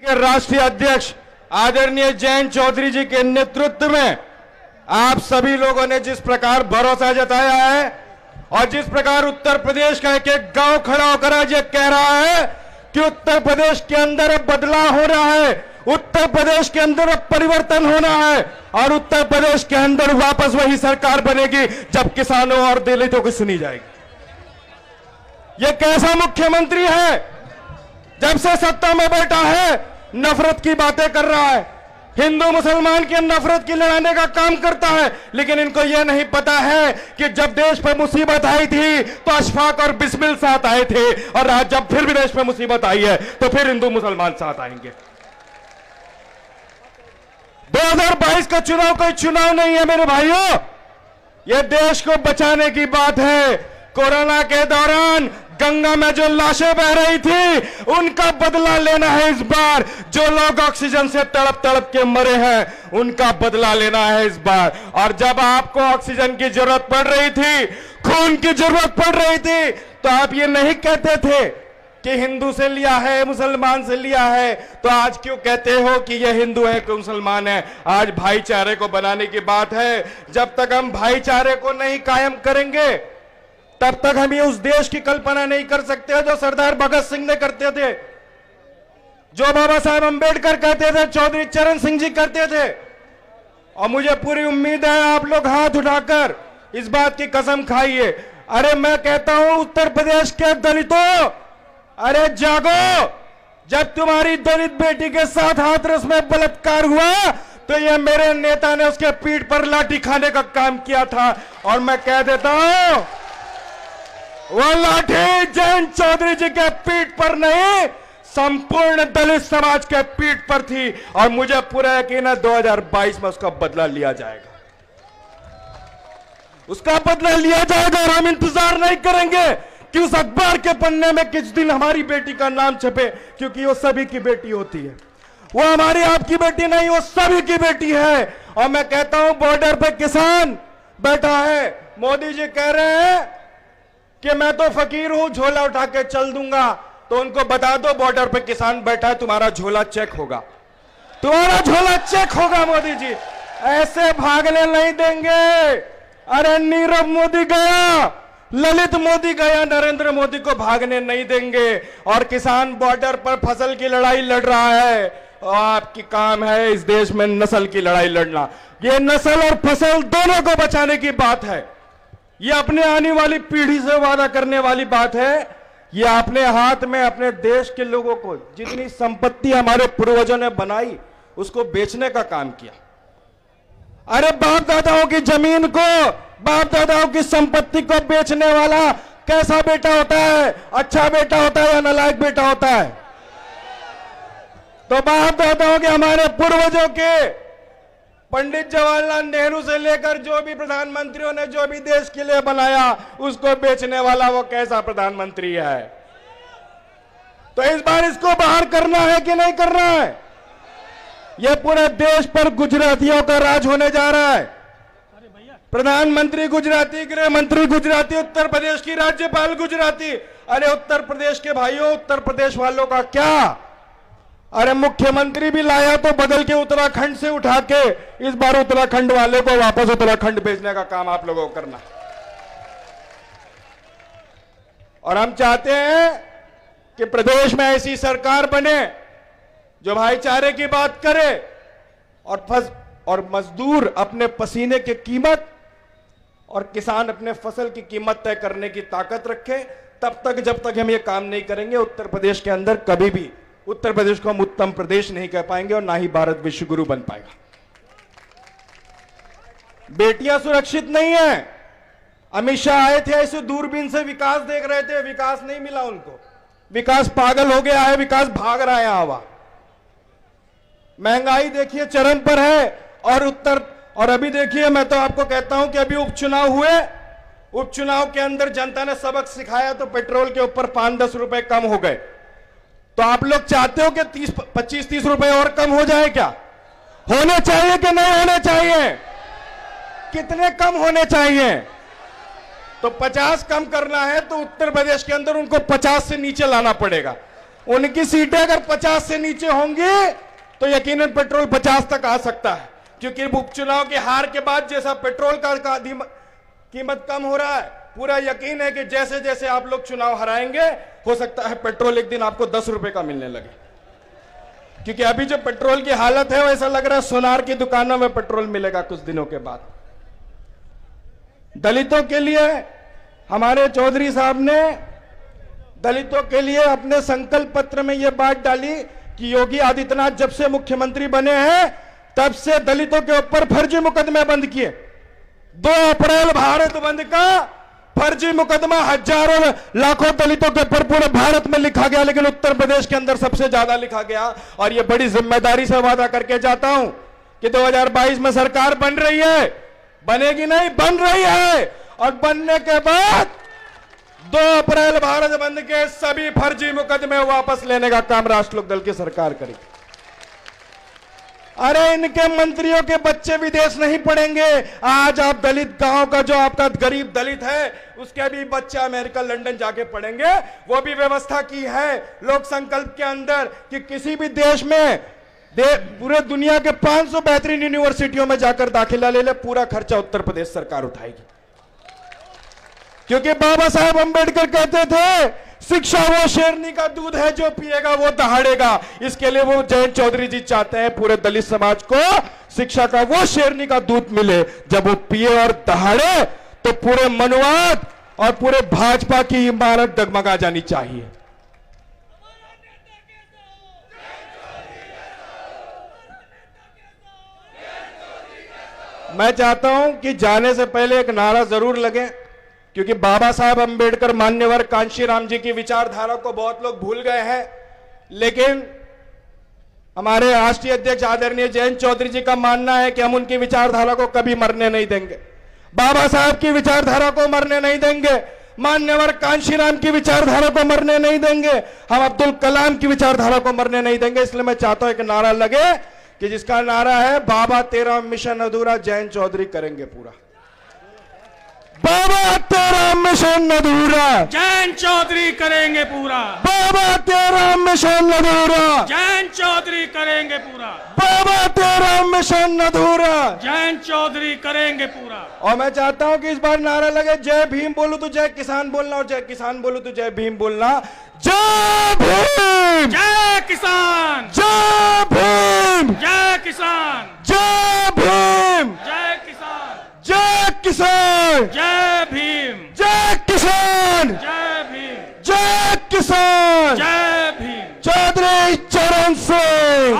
के राष्ट्रीय अध्यक्ष आदरणीय जयंत चौधरी जी के नेतृत्व में आप सभी लोगों ने जिस प्रकार भरोसा जताया है और जिस प्रकार उत्तर प्रदेश का एक एक गांव खड़ा होकर आज ये कह रहा है कि उत्तर प्रदेश के अंदर अब बदलाव हो रहा है, उत्तर प्रदेश के अंदर अब परिवर्तन होना है और उत्तर प्रदेश के अंदर वापस वही सरकार बनेगी जब किसानों और दलितों की सुनी जाएगी। ये कैसा मुख्यमंत्री है? जब से सत्ता में बैठा है नफरत की बातें कर रहा है, हिंदू मुसलमान की नफरत की लड़ाने का काम करता है, लेकिन इनको यह नहीं पता है कि जब देश पर मुसीबत आई थी तो अशफाक और बिस्मिल साथ आए थे और आज जब फिर भी देश पर मुसीबत आई है तो फिर हिंदू मुसलमान साथ आएंगे। 2022 का चुनाव कोई चुनाव नहीं है मेरे भाइयों, यह देश को बचाने की बात है। कोरोना के दौरान गंगा में जो लाशें बह रही थी उनका बदला लेना है इस बार। जो लोग ऑक्सीजन से तड़प तड़प के मरे हैं उनका बदला लेना है इस बार। और जब आपको ऑक्सीजन की जरूरत पड़ रही थी, खून की जरूरत पड़ रही थी, तो आप ये नहीं कहते थे कि हिंदू से लिया है, मुसलमान से लिया है, तो आज क्यों कहते हो कि ये हिंदू है कि मुसलमान है? आज भाईचारे को बनाने की बात है। जब तक हम भाईचारे को नहीं कायम करेंगे तब तक हम ये उस देश की कल्पना नहीं कर सकते जो सरदार भगत सिंह ने करते थे, जो बाबा साहब अंबेडकर कहते थे, चौधरी चरण सिंह जी करते थे। और मुझे पूरी उम्मीद है आप लोग हाथ उठाकर इस बात की कसम खाइए। अरे मैं कहता हूं उत्तर प्रदेश के दलितों, अरे जागो। जब तुम्हारी दलित बेटी के साथ हाथरस में बलात्कार हुआ तो ये मेरे नेता ने उसके पीठ पर लाठी खाने का काम किया था। और मैं कह देता हूं वो लाठी जयंत चौधरी जी के पीठ पर नहीं, संपूर्ण दलित समाज के पीठ पर थी। और मुझे पूरा यकीन है 2022 में उसका बदला लिया जाएगा, उसका बदला लिया जाएगा। और हम इंतजार नहीं करेंगे कि उस अखबार के पन्ने में किस दिन हमारी बेटी का नाम छपे, क्योंकि वो सभी की बेटी होती है। वो हमारी आपकी बेटी नहीं, वो सभी की बेटी है। और मैं कहता हूं बॉर्डर पे किसान बैठा है, मोदी जी कह रहे हैं कि मैं तो फकीर हूं, झोला उठा के चल दूंगा। तो उनको बता दो बॉर्डर पे किसान बैठा है, तुम्हारा झोला चेक होगा, तुम्हारा झोला चेक होगा। मोदी जी ऐसे भागने नहीं देंगे। अरे नीरव मोदी गया, ललित मोदी गया, नरेंद्र मोदी को भागने नहीं देंगे। और किसान बॉर्डर पर फसल की लड़ाई लड़ रहा है और आपकी काम है इस देश में नस्ल की लड़ाई लड़ना। ये नस्ल और फसल दोनों को बचाने की बात है। ये अपने आने वाली पीढ़ी से वादा करने वाली बात है। ये अपने हाथ में अपने देश के लोगों को जितनी संपत्ति हमारे पूर्वजों ने बनाई उसको बेचने का काम किया। अरे बाप दादाओं की जमीन को, बाप दादाओं की संपत्ति को बेचने वाला कैसा बेटा होता है? अच्छा बेटा होता है या नालायक बेटा होता है? तो बाप दादाओं के, हमारे पूर्वजों के, पंडित जवाहरलाल नेहरू से लेकर जो भी प्रधानमंत्रियों ने जो भी देश के लिए बनाया उसको बेचने वाला वो कैसा प्रधानमंत्री है? तो इस बार इसको बाहर करना है कि नहीं करना है? ये पूरे देश पर गुजरातियों का राज होने जा रहा है। प्रधानमंत्री गुजराती, गृह मंत्री गुजराती, उत्तर प्रदेश की राज्यपाल गुजराती। अरे उत्तर प्रदेश के भाइयों, उत्तर प्रदेश वालों का क्या? अरे मुख्यमंत्री भी लाया तो बदल के उत्तराखंड से उठा के इस बार उत्तराखंड वाले को वापस उत्तराखंड भेजने का काम आप लोगों को करना। और हम चाहते हैं कि प्रदेश में ऐसी सरकार बने जो भाईचारे की बात करे और मजदूर अपने पसीने की कीमत और किसान अपने फसल की कीमत तय करने की ताकत रखे। तब तक जब तक हम ये काम नहीं करेंगे उत्तर प्रदेश के अंदर कभी भी उत्तर प्रदेश को हम उत्तम प्रदेश नहीं कह पाएंगे और ना ही भारत विश्व गुरु बन पाएगा। बेटियां सुरक्षित नहीं है। अमित शाह आए थे, ऐसे दूरबीन से विकास देख रहे थे, विकास नहीं मिला उनको। विकास पागल हो गया है, विकास भाग रहा है हवा। महंगाई देखिए चरम पर है। और अभी देखिए, मैं तो आपको कहता हूं कि अभी उपचुनाव हुए, उपचुनाव के अंदर जनता ने सबक सिखाया तो पेट्रोल के ऊपर 5-10 रुपए कम हो गए। तो आप लोग चाहते हो कि 25-30 रुपए और कम हो जाए क्या? होने चाहिए कि नहीं होने चाहिए? कितने कम होने चाहिए? तो 50 कम करना है तो उत्तर प्रदेश के अंदर उनको 50 से नीचे लाना पड़ेगा। उनकी सीटें अगर 50 से नीचे होंगी तो यकीनन पेट्रोल 50 तक आ सकता है, क्योंकि उपचुनाव की हार के बाद जैसा पेट्रोल का कीमत कम हो रहा है, पूरा यकीन है कि जैसे जैसे आप लोग चुनाव हराएंगे हो सकता है पेट्रोल एक दिन आपको 10 रुपए का मिलने लगे। क्योंकि अभी जो पेट्रोल की हालत है वैसा लग रहा है सोनार की दुकानों में पेट्रोल मिलेगा कुछ दिनों के बाद। दलितों के लिए हमारे चौधरी साहब ने दलितों के लिए अपने संकल्प पत्र में यह बात डाली कि योगी आदित्यनाथ जब से मुख्यमंत्री बने हैं तब से दलितों के ऊपर फर्जी मुकदमे बंद किए। 2 अप्रैल भारत बंद का फर्जी मुकदमा हजारों लाखों दलितों के ऊपर पूरे भारत में लिखा गया, लेकिन उत्तर प्रदेश के अंदर सबसे ज्यादा लिखा गया। और यह बड़ी जिम्मेदारी से वादा करके जाता हूं कि 2022 में सरकार बन रही है, बनेगी नहीं, बन रही है, और बनने के बाद 2 अप्रैल भारत बंद के सभी फर्जी मुकदमे वापस लेने का काम राष्ट्र लोक दल की सरकार करेगी। अरे इनके मंत्रियों के बच्चे विदेश नहीं पढ़ेंगे। आज आप दलित गांव का जो आपका गरीब दलित है उसके भी बच्चे अमेरिका लंदन जाके पढ़ेंगे। वो भी व्यवस्था की है लोक संकल्प के अंदर कि किसी भी देश में पूरे दुनिया के 500 बेहतरीन यूनिवर्सिटियों में जाकर दाखिला ले ले, पूरा खर्चा उत्तर प्रदेश सरकार उठाएगी। क्योंकि बाबा साहेब अंबेडकर कहते थे शिक्षा वो शेरनी का दूध है जो पिएगा वो दहाड़ेगा। इसके लिए वो जयंत चौधरी जी चाहते हैं पूरे दलित समाज को शिक्षा का वो शेरनी का दूध मिले, जब वो पिए और दहाड़े तो पूरे मनुवाद और पूरे भाजपा की इमारत डगमगा जानी चाहिए। मैं चाहता हूं कि जाने से पहले एक नारा जरूर लगे, क्योंकि बाबा साहब अंबेडकर मान्यवर कांशीराम जी की विचारधारा को बहुत लोग भूल गए हैं, लेकिन हमारे राष्ट्रीय अध्यक्ष आदरणीय जयंत चौधरी जी का मानना है कि हम उनकी विचारधारा को कभी मरने नहीं देंगे। बाबा साहब की विचारधारा को मरने नहीं देंगे, मान्यवर कांशीराम की विचारधारा को मरने नहीं देंगे, हम अब्दुल कलाम की विचारधारा को मरने नहीं देंगे। इसलिए मैं चाहता हूं एक नारा लगे कि जिसका नारा है बाबा तेरा मिशन अधूरा, जयंत चौधरी करेंगे पूरा। बाबा तेरा मिशन अधूरा, जयंत चौधरी करेंगे पूरा। बाबा तेरा मिशन अधूरा, जयंत चौधरी करेंगे पूरा। बाबा तेरा मिशन अधूरा, जयंत चौधरी करेंगे पूरा। और मैं चाहता हूं कि इस बार नारा लगे जय भीम बोलूं तो जय किसान बोलना, और जय किसान बोलूं तो जय भीम बोलना। जय भीम, जय किसान, जय भीम, जय किसान, जय भीम, जय किसान, जय किसान, जय भीम, जय किसान, जय भीम, जय किसान, जय भीम। चौधरी चरण सिंह।